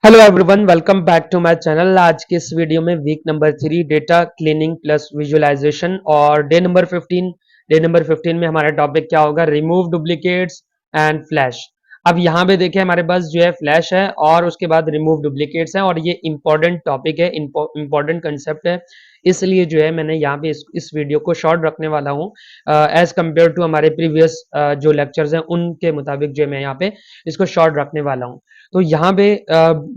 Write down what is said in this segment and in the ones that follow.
Hello everyone, welcome back to my channel. आज के इस वीडियो में week number 3 data cleaning plus visualization और डे नंबर 15 में हमारा टॉपिक क्या होगा? Remove duplicates and flash. अब यहाँ पे देखिए हमारे पास जो है फ्लैश है और उसके बाद रिमूव डुप्लीकेट्स है और ये इंपॉर्टेंट टॉपिक है, इंपॉर्टेंट कंसेप्ट है। इसलिए जो है मैंने यहाँ पे इस वीडियो को शॉर्ट रखने वाला हूँ एज कम्पेयर टू हमारे प्रीवियस जो लेक्चर्स हैं उनके मुताबिक जो है मैं यहाँ पे इसको शॉर्ट रखने वाला हूँ। तो यहाँ पे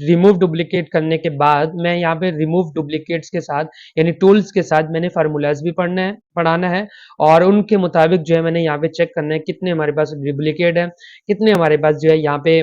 रिमूव डुप्लीकेट करने के बाद मैं यहाँ पे रिमूव डुप्लीकेट्स के साथ यानी टूल्स के साथ मैंने फार्मूलाज भी पढ़ाना है और उनके मुताबिक जो है मैंने यहाँ पे चेक करना है कितने हमारे पास डुप्लीकेट है, कितने हमारे पास जो है यहाँ पे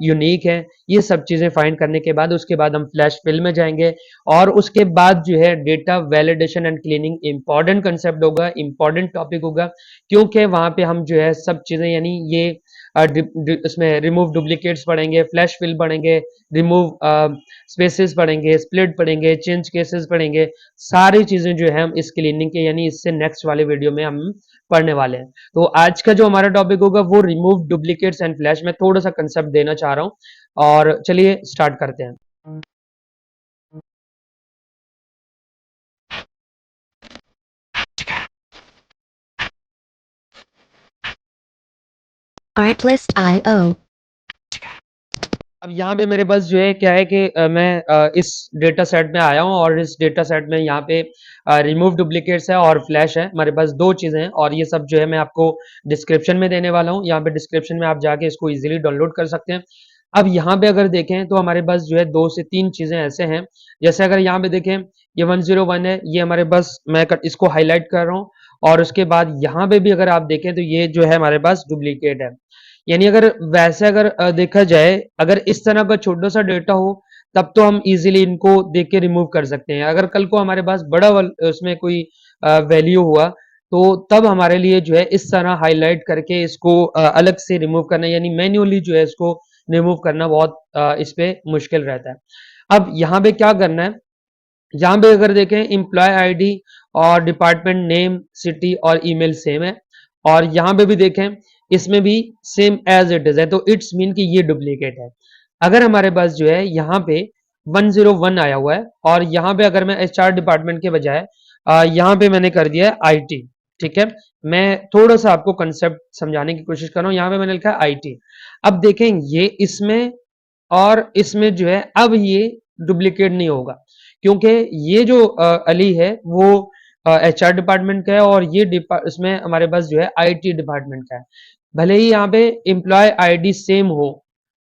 यूनिक है। ये सब चीजें फाइंड करने के बाद उसके बाद हम फ्लैश फिल में जाएंगे और उसके बाद जो है data validation and cleaning important concept होगा, इंपॉर्टेंट टॉपिक होगा, क्योंकि वहां पे हम जो है सब चीजें यानी ये इसमें रिमूव डुप्लीकेट्स पढ़ेंगे, फ्लैश फिल पढ़ेंगे, रिमूव स्पेसेस पढ़ेंगे, स्प्लिट पढ़ेंगे, चेंज केसेस पढ़ेंगे। सारी चीजें जो है हम इस क्लीनिंग के यानी इससे नेक्स्ट वाले वीडियो में हम पढ़ने वाले हैं। तो आज का जो हमारा टॉपिक होगा वो रिमूव डुप्लीकेट्स एंड फ्लैश। मैं थोड़ा सा कंसेप्ट देना चाह रहा हूँ और चलिए स्टार्ट करते हैं। Artlist.io अब यहाँ पे मेरे पास जो है क्या है कि मैं इस डेटा सेट में आया हूँ और इस डेटा सेट में यहाँ पे रिमूव डुप्लीकेट्स है और फ्लैश है। हमारे पास दो चीज़ें हैं और ये सब जो है मैं आपको डिस्क्रिप्शन में देने वाला हूँ। यहाँ पे डिस्क्रिप्शन में आप जाके इसको इजीली डाउनलोड कर सकते हैं। अब यहाँ पे अगर देखें तो हमारे पास जो है 2 से 3 चीज़ें ऐसे हैं। जैसे अगर यहाँ पे देखें ये 101 है, ये हमारे पास मैं इसको हाईलाइट कर रहा हूँ और उसके बाद यहाँ पे भी अगर आप देखें तो ये जो है हमारे पास डुप्लीकेट है। यानी अगर वैसे अगर देखा जाए, अगर इस तरह का छोटा सा डेटा हो तब तो हम इजीली इनको देख के रिमूव कर सकते हैं। अगर कल को हमारे पास बड़ा उसमें कोई वैल्यू हुआ तो तब हमारे लिए जो है इस तरह हाईलाइट करके इसको अलग से रिमूव करना यानी मैन्युअली जो है इसको रिमूव करना बहुत इस पे मुश्किल रहता है। अब यहाँ पे क्या करना है, यहाँ पे अगर देखें एम्प्लॉय आईडी और डिपार्टमेंट नेम, सिटी और ईमेल सेम है और यहाँ पे भी देखें इसमें भी सेम एज इट इज है, तो इट्स मीन कि ये डुप्लीकेट है। अगर हमारे पास जो है यहाँ पे 101 आया हुआ है और यहाँ पे अगर मैं एचआर डिपार्टमेंट के बजाय यहाँ पे मैंने कर दिया है आईटी, ठीक है। मैं थोड़ा सा आपको कंसेप्ट समझाने की कोशिश कर रहा हूँ। यहाँ पे मैंने लिखा है आईटी। अब देखें ये इसमें और इसमें जो है अब ये डुप्लीकेट नहीं होगा क्योंकि ये जो अली है वो एचआर डिपार्टमेंट का है और ये इसमें हमारे पास जो है आईटी डिपार्टमेंट का है। भले ही यहाँ पे एम्प्लॉय आईडी सेम हो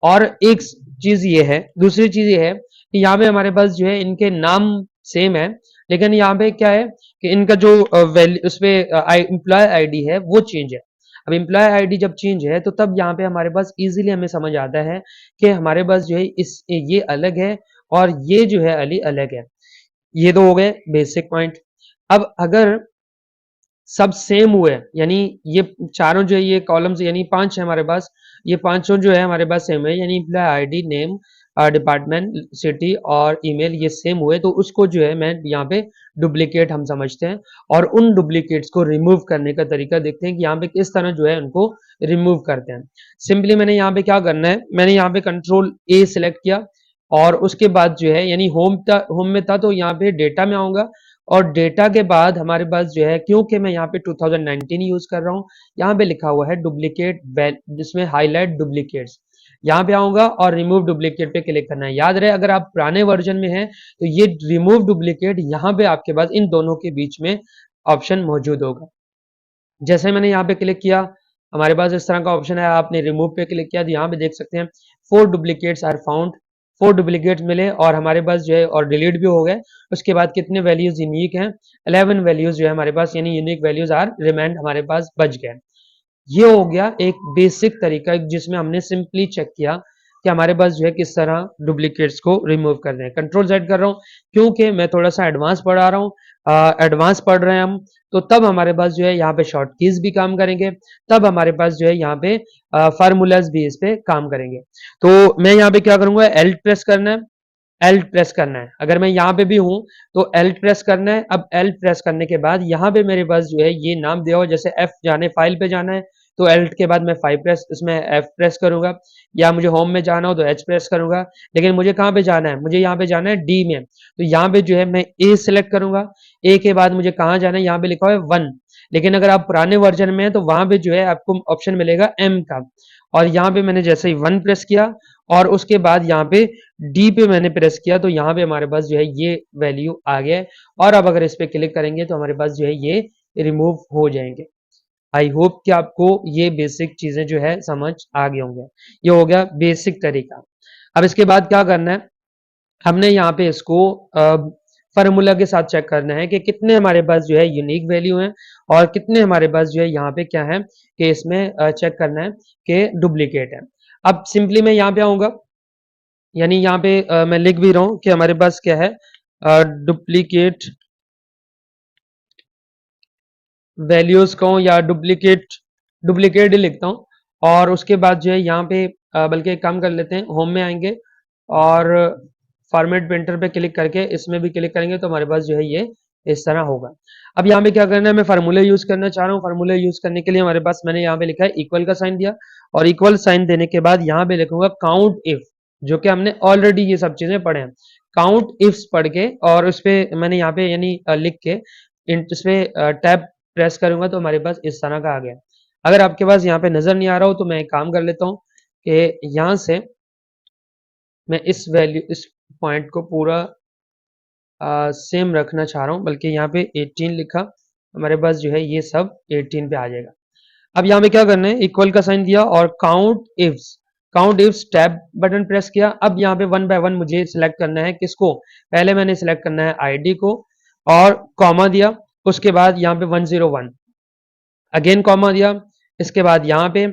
और एक चीज ये है, दूसरी चीज ये है कि यहाँ पे हमारे पास जो है इनके नाम सेम है, लेकिन यहाँ पे क्या है कि इनका जो वैल्यू उसपे एम्प्लॉय आईडी है वो चेंज है। अब एम्प्लॉय आईडी जब चेंज है तो तब यहाँ पे हमारे पास इजीली हमें समझ आता है कि हमारे पास जो है इस ये अलग है और ये जो है अली अलग है। ये तो हो गए बेसिक पॉइंट। अब अगर सब सेम हुए यानी ये चारों जो है ये कॉलम्स यानी 5 है हमारे पास, ये पांचों जो है हमारे पास सेम है यानी employee ID, name, department, city और ईमेल ये सेम हुए तो उसको जो है मैं यहाँ पे डुप्लीकेट हम समझते हैं और उन डुप्लीकेट्स को रिमूव करने का तरीका देखते हैं कि यहाँ पे किस तरह जो है उनको रिमूव करते हैं। सिंपली मैंने यहाँ पे क्या करना है, मैंने यहाँ पे कंट्रोल ए सिलेक्ट किया और उसके बाद जो है यानी होम में था तो यहाँ पे डेटा में आऊंगा और डेटा के बाद हमारे पास जो है क्योंकि मैं यहाँ पे 2019 यूज कर रहा हूँ, यहाँ पे लिखा हुआ है डुप्लीकेट, जिसमें हाईलाइट डुप्लीकेट्स। यहाँ पे आऊंगा और रिमूव डुप्लीकेट पे क्लिक करना है। याद रहे अगर आप पुराने वर्जन में हैं तो ये रिमूव डुप्लीकेट यहाँ पे आपके पास इन दोनों के बीच में ऑप्शन मौजूद होगा। जैसे मैंने यहाँ पे क्लिक किया हमारे पास इस तरह का ऑप्शन है, आपने रिमूव पे क्लिक किया तो यहाँ पे देख सकते हैं 4 डुप्लीकेट्स आर फाउंड, 4 डुप्लीकेट्स मिले और हमारे पास जो है और डिलीट भी हो गए। उसके बाद कितने वैल्यूज यूनिक हैं, 11 वैल्यूज जो है हमारे पास यानी यूनिक वैल्यूज आर रिमेंड हमारे पास बच गए। ये हो गया एक बेसिक तरीका जिसमें हमने सिंपली चेक किया कि हमारे पास जो है किस तरह डुप्लीकेट्स को रिमूव कर रहे हैं। कंट्रोल जेड कर रहा हूँ क्योंकि मैं थोड़ा सा एडवांस पढ़ा रहा हूँ, एडवांस पढ़ रहे हैं हम, तो तब हमारे पास जो है यहाँ पे शॉर्ट कीज भी काम करेंगे, तब हमारे पास जो है यहाँ पे फार्मूलाज भी इस पे काम करेंगे। तो मैं यहाँ पे क्या करूंगा, एल प्रेस करना है, एल प्रेस करना है। अगर मैं यहाँ पे भी हूं तो एल प्रेस करना है। अब एल प्रेस करने के बाद यहाँ पे मेरे पास जो है ये नाम दिया हुआ, जैसे एफ जाने फाइल पे जाना है तो Alt के बाद मैं 5 प्रेस इसमें F प्रेस करूंगा, या मुझे होम में जाना हो तो H प्रेस करूंगा। लेकिन मुझे कहाँ पे जाना है, मुझे यहाँ पे जाना है D में, तो यहाँ पे जो है मैं A सिलेक्ट करूंगा। A के बाद मुझे कहाँ जाना है, यहाँ पे लिखा हुआ है 1। लेकिन अगर आप पुराने वर्जन में है तो वहां पे जो है आपको ऑप्शन मिलेगा M का, और यहाँ पे मैंने जैसे ही 1 प्रेस किया और उसके बाद यहाँ पे डी पे मैंने प्रेस किया, तो यहाँ पे हमारे पास जो है ये वैल्यू आ गया है। और अब अगर इस पे क्लिक करेंगे तो हमारे पास जो है ये रिमूव हो जाएंगे। आई होप कि आपको ये बेसिक चीजें जो है समझ आ गए होंगे। ये हो गया बेसिक तरीका। अब इसके बाद क्या करना है, हमने यहाँ पे इसको फार्मूला के साथ चेक करना है कि कितने हमारे पास जो है यूनिक वैल्यू है और कितने हमारे पास जो है यहाँ पे क्या है कि इसमें चेक करना है कि डुप्लीकेट है। अब सिंपली मैं यहाँ पे आऊंगा, यानी यहाँ पे मैं लिख भी रहा हूं कि हमारे पास क्या है, डुप्लीकेट वैल्यूज को, या डुप्लीकेट ही लिखता हूं। और उसके बाद जो है यहाँ पे बल्कि एक काम कर लेते हैं, होम में आएंगे और फॉर्मेट प्रिंटर पे क्लिक करके इसमें भी क्लिक करेंगे तो हमारे पास जो है ये इस तरह होगा। अब यहाँ पे क्या करना है, मैं फार्मूला यूज करना चाह रहा हूँ। फार्मूला यूज करने के लिए हमारे पास मैंने यहाँ पे लिखा है इक्वल का साइन दिया, और इक्वल साइन देने के बाद यहाँ पे लिखूंगा काउंट इफ, जो कि हमने ऑलरेडी ये सब चीजें पढ़े हैं। काउंट इफ्स पढ़ के और उस पे मैंने यहाँ पे यानी लिख के इस पे टैब प्रेस करूंगा तो हमारे पास इस तरह का आ गया। अगर आपके पास यहाँ पे नजर नहीं आ रहा हो तो मैं एक काम कर लेता हूँ कि यहाँ से मैं इस पॉइंट को पूरा सेम रखना चाह रहा हूँ, बल्कि यहाँ पे 18 लिखा, हमारे पास जो है ये सब 18 पे आ जाएगा। अब यहाँ पे क्या करना है, इक्वल का साइन दिया और count ifs tab button press किया। अब यहाँ पे 1 बाय 1 मुझे सिलेक्ट करना है, किसको, पहले मैंने सिलेक्ट करना है आईडी को और कॉमा दिया, उसके बाद यहाँ पे 101 अगेन कॉमा दिया, इसके बाद यहाँ पे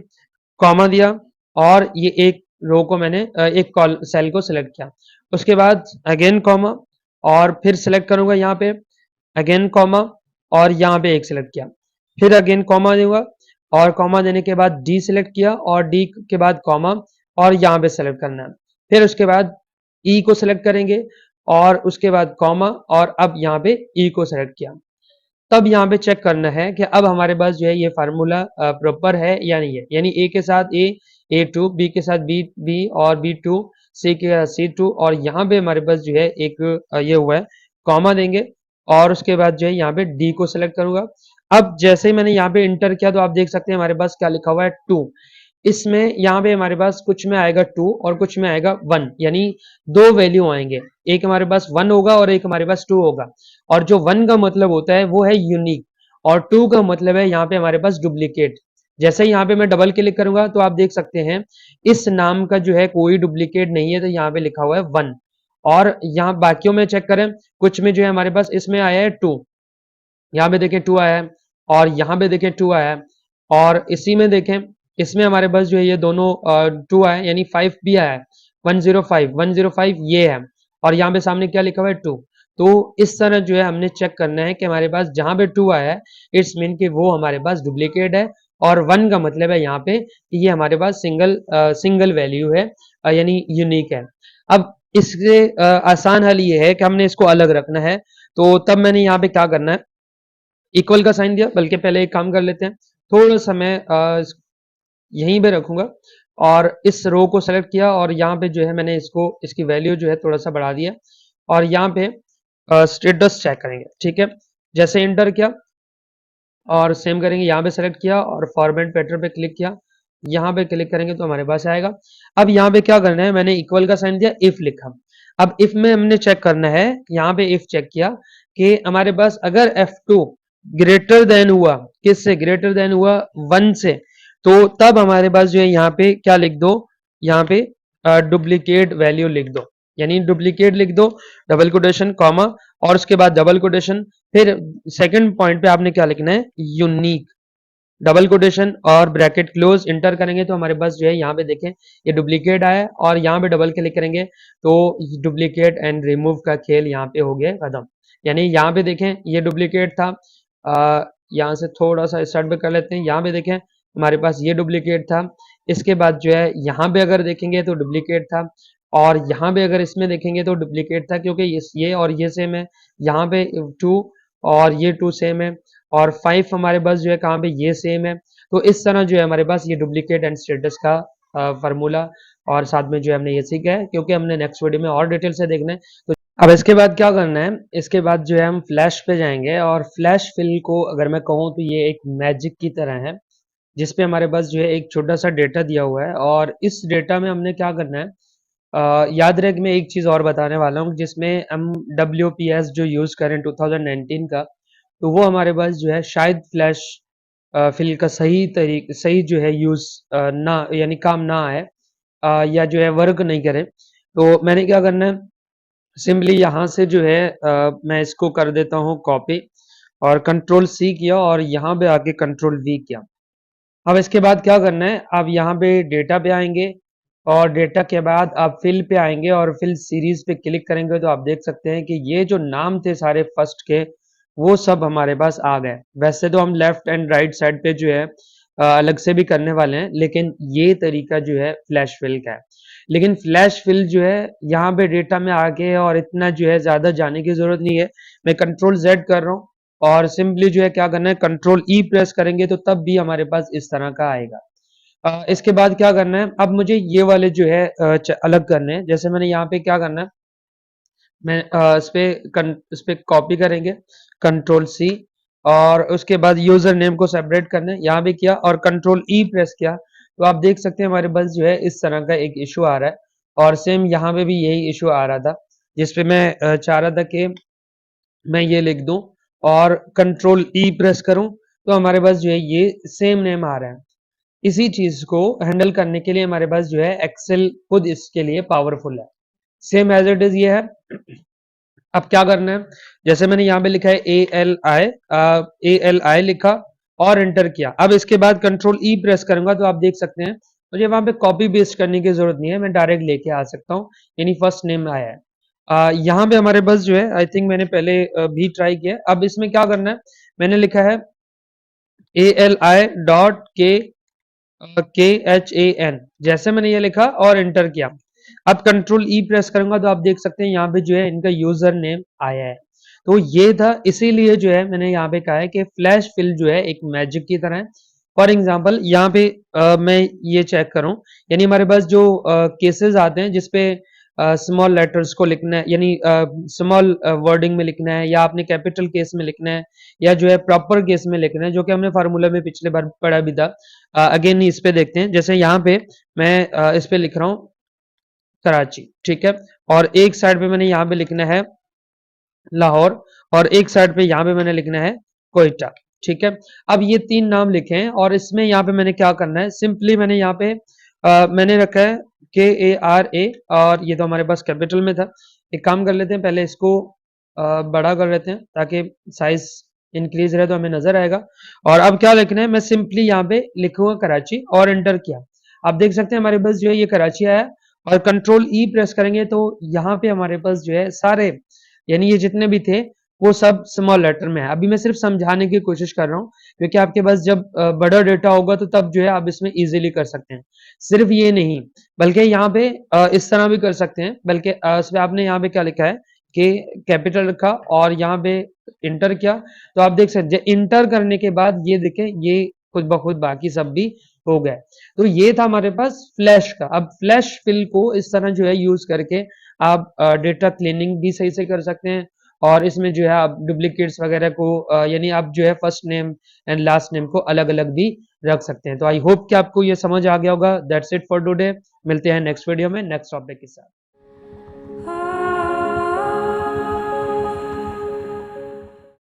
कॉमा दिया और ये एक रो को मैंने एक कॉल सेल को सिलेक्ट किया, उसके बाद अगेन कॉमा और फिर सिलेक्ट करूंगा यहाँ पे अगेन कॉमा और यहाँ पे एक सिलेक्ट किया, फिर अगेन कॉमा दूंगा और कॉमा देने के बाद डी सिलेक्ट किया और डी के बाद कॉमा और यहाँ पे सिलेक्ट करना है, फिर उसके बाद ई को सिलेक्ट करेंगे और उसके बाद कॉमा और अब यहाँ पे ई को सिलेक्ट किया। तब यहाँ पे चेक करना है कि अब हमारे पास जो है ये फार्मूला प्रॉपर है या नहीं है, यानी ए के साथ A2, बी के साथ बी और B2, सी के साथ C2, और यहाँ पे हमारे पास जो है एक ये हुआ है कॉमा देंगे और उसके बाद जो है यहाँ पे डी को सिलेक्ट करूंगा। अब जैसे ही मैंने यहाँ पे इंटर किया तो आप देख सकते हैं हमारे पास क्या लिखा हुआ है 2। इसमें यहाँ पे हमारे पास कुछ में आएगा 2 और कुछ में आएगा 1, यानी दो वैल्यू आएंगे, एक हमारे पास 1 होगा और एक हमारे पास 2 होगा। और जो 1 का मतलब होता है वो है यूनिक और 2 का मतलब है यहाँ पे हमारे पास डुप्लीकेट। जैसे ही यहाँ पे मैं डबल क्लिक करूंगा तो आप देख सकते हैं इस नाम का जो है कोई डुप्लीकेट नहीं है, तो यहाँ पे लिखा हुआ है 1। और यहाँ बाकियों में चेक करें, कुछ में जो है हमारे पास इसमें आया है 2, यहाँ पे देखें 2 आया है और यहाँ पे देखें 2 आया है, और इसी में देखें इसमें हमारे पास जो है ये दोनों 2 आया है, यानी 5 भी आया है, 105 ये है, और यहाँ पे सामने क्या लिखा हुआ है 2। तो इस तरह जो है हमने चेक करना है कि हमारे पास जहां पे 2 आया है इट्स मीन कि वो हमारे पास डुप्लीकेट है, और 1 का मतलब है यहाँ पे कि ये हमारे पास सिंगल वैल्यू है, यानी यूनिक है। अब इससे आसान हल ये है कि हमने इसको अलग रखना है, तो तब मैंने यहाँ पे क्या करना है, इक्वल का साइन दिया, बल्कि पहले एक काम कर लेते हैं, थोड़ा सा मैं यहीं पे रखूंगा और इस रो को सेलेक्ट किया और यहाँ पे जो है मैंने इसकी वैल्यू जो है थोड़ा सा बढ़ा दिया और यहाँ पे स्टेटस चेक करेंगे, ठीक है। जैसे इंटर किया और सेम करेंगे, यहाँ पे सेलेक्ट किया और फॉर्मेट पैटर्न पे क्लिक किया, यहाँ पे क्लिक करेंगे तो हमारे पास आएगा। अब यहाँ पे क्या करना है, मैंने इक्वल का साइन दिया, इफ लिखा। अब इफ में हमने चेक करना है, यहाँ पे इफ चेक किया कि हमारे पास अगर F2 ग्रेटर देन हुआ, किससे ग्रेटर देन हुआ, 1 से, तो तब हमारे पास जो है यहाँ पे क्या लिख दो, यहाँ पे डुप्लीकेट वैल्यू लिख दो, यानी डुप्लीकेट लिख दो, डबल कोटेशन कॉमा और उसके बाद डबल कोटेशन, फिर सेकंड पॉइंट पे आपने क्या लिखना है, यूनिक, डबल कोटेशन और ब्रैकेट क्लोज, इंटर करेंगे तो हमारे पास जो है यहाँ पे देखें ये डुप्लीकेट आया है, और यहाँ पे डबल क्लिक करेंगे तो डुप्लीकेट एंड रिमूव का खेल यहाँ पे हो गया खत्म। यानी यहाँ पे देखें ये डुप्लीकेट था, यहाँ से थोड़ा सा स्टार्ट पे कर लेते हैं, यहाँ पे देखें हमारे पास ये डुप्लीकेट था, इसके बाद जो है यहाँ पे अगर देखेंगे तो डुप्लीकेट था, और यहाँ पे अगर इसमें देखेंगे तो डुप्लीकेट था, क्योंकि ये और ये सेम है, यहाँ पे 2 और ये 2 सेम है, और 5 हमारे पास जो है कहाँ पे, ये सेम है। तो इस तरह जो है हमारे पास ये डुप्लीकेट एंड स्टेटस का फार्मूला और साथ में जो है हमने ये सीखा है, क्योंकि हमने नेक्स्ट वीडियो में और डिटेल से देखना है। तो अब इसके बाद क्या करना है, इसके बाद जो है हम फ्लैश पे जाएंगे, और फ्लैश फिल को अगर मैं कहूँ तो ये एक मैजिक की तरह है, जिसपे हमारे पास जो है एक छोटा सा डेटा दिया हुआ है, और इस डेटा में हमने क्या करना है, याद रहे कि मैं एक चीज़ और बताने वाला हूँ, जिसमें हम WPS जो यूज़ करें 2019 का, तो वो हमारे पास जो है शायद फ्लैश फिल का सही जो है यूज़ ना यानी काम ना आए, या जो है वर्क नहीं करे। तो मैंने क्या करना है, सिंपली यहाँ से जो है मैं इसको कर देता हूँ कॉपी, और कंट्रोल C किया, और यहाँ पे आके कंट्रोल V किया। अब इसके बाद क्या करना है, आप यहाँ पे डेटा पे आएंगे, और डेटा के बाद आप फिल पे आएंगे, और फिल सीरीज पे क्लिक करेंगे तो आप देख सकते हैं कि ये जो नाम थे सारे फर्स्ट के, वो सब हमारे पास आ गए। वैसे तो हम लेफ्ट एंड राइट साइड पे जो है अलग से भी करने वाले हैं, लेकिन ये तरीका जो है फ्लैश फिल का है। लेकिन फ्लैश फिल जो है यहाँ पे डेटा में आगे, और इतना जो है ज्यादा जाने की जरूरत नहीं है। मैं कंट्रोल Z कर रहा हूँ, और सिंपली जो है क्या करना है, कंट्रोल E प्रेस करेंगे तो तब भी हमारे पास इस तरह का आएगा। इसके बाद क्या करना है, अब मुझे ये वाले जो है अलग करने हैं। जैसे मैंने यहाँ पे क्या करना है, मैं इस पे कॉपी करेंगे, कंट्रोल C, और उसके बाद यूजर नेम को सेपरेट करना है, यहाँ भी किया, और कंट्रोल E प्रेस किया, तो आप देख सकते हैं हमारे पास जो है इस तरह का एक इशू आ रहा है। और सेम यहाँ पे भी यही इशू आ रहा था, जिसपे मैं चाह रहा था कि मैं ये लिख दूं, और कंट्रोल E प्रेस करूं, तो हमारे पास जो है ये सेम नेम आ रहा है। इसी चीज को हैंडल करने के लिए हमारे पास जो है एक्सेल खुद इसके लिए पावरफुल है। सेम एज इट इज ये है। अब क्या करना है, जैसे मैंने यहाँ पे लिखा है ALI लिखा, और एंटर किया। अब इसके बाद कंट्रोल E प्रेस करूंगा तो आप देख सकते हैं मुझे वहां पे कॉपी पेस्ट करने की जरूरत नहीं है, मैं डायरेक्ट लेके आ सकता हूँ, यानी फर्स्ट नेम आया है। यहाँ पे हमारे पास जो है, आई थिंक मैंने पहले भी ट्राई किया। अब इसमें क्या करना है, मैंने लिखा है ALI.KHAN, जैसे मैंने ये लिखा और एंटर किया। अब कंट्रोल E प्रेस करूंगा तो आप देख सकते हैं यहाँ पे जो है इनका यूजर नेम आया है। तो ये था, इसीलिए जो है मैंने यहाँ पे कहा है कि फ्लैश फिल जो है एक मैजिक की तरह है। फॉर एग्जाम्पल यहाँ पे मैं ये चेक करूं, यानी हमारे पास जो केसेस आते हैं जिसपे स्मॉल लेटर्स को लिखना है, यानी स्मॉल वर्डिंग में लिखना है, या आपने कैपिटल केस में लिखना है, या जो है प्रॉपर केस में लिखना है, जो कि हमने फार्मूला में पिछले बार पढ़ा भी था। अगेन इस पे देखते हैं, जैसे यहाँ पे मैं इस पे लिख रहा हूँ कराची, ठीक है, और एक साइड पे मैंने यहाँ पे लिखना है लाहौर, और एक साइड पे यहाँ पे मैंने लिखना है कोयटा, ठीक है। अब ये तीन नाम लिखे हैं, और इसमें यहाँ पे मैंने क्या करना है, सिंपली मैंने यहाँ पे मैंने रखा है KARA, और ये तो हमारे पास कैपिटल में था। एक काम कर लेते हैं, पहले इसको बड़ा कर लेते हैं ताकि साइज इंक्रीज रहे तो हमें नजर आएगा। और अब क्या लिखना है, मैं सिंपली यहाँ पे लिखूंगा कराची, और एंटर किया। आप देख सकते हैं हमारे पास जो है ये कराची आया, और कंट्रोल E प्रेस करेंगे तो यहाँ पे हमारे पास जो है सारे, यानी ये जितने भी थे वो सब स्मॉल लेटर में है। अभी मैं सिर्फ समझाने की कोशिश कर रहा हूँ, क्योंकि आपके पास जब बड़ा डेटा होगा तो तब जो है आप इसमें इजीली कर सकते हैं। सिर्फ ये नहीं, बल्कि यहाँ पे इस तरह भी कर सकते हैं, बल्कि इसमें आपने यहाँ पे क्या लिखा है कि कैपिटल रखा, और यहाँ पे इंटर किया, तो आप देख सकते हैं इंटर करने के बाद ये देखें, ये खुद ब खुद बाकी सब भी हो गए। तो ये था हमारे पास फ्लैश का। अब फ्लैश फिल को इस तरह जो है यूज करके आप डेटा क्लीनिंग भी सही से कर सकते हैं, और इसमें जो है आप डुप्लीकेट्स वगैरह को यानी आप जो है first name and last name को अलग अलग भी रख सकते हैं। तो आई होप कि आपको ये समझ आ गया होगा। That's it for today. मिलते हैं नेक्स्ट वीडियो में नेक्स्ट टॉपिक के साथ।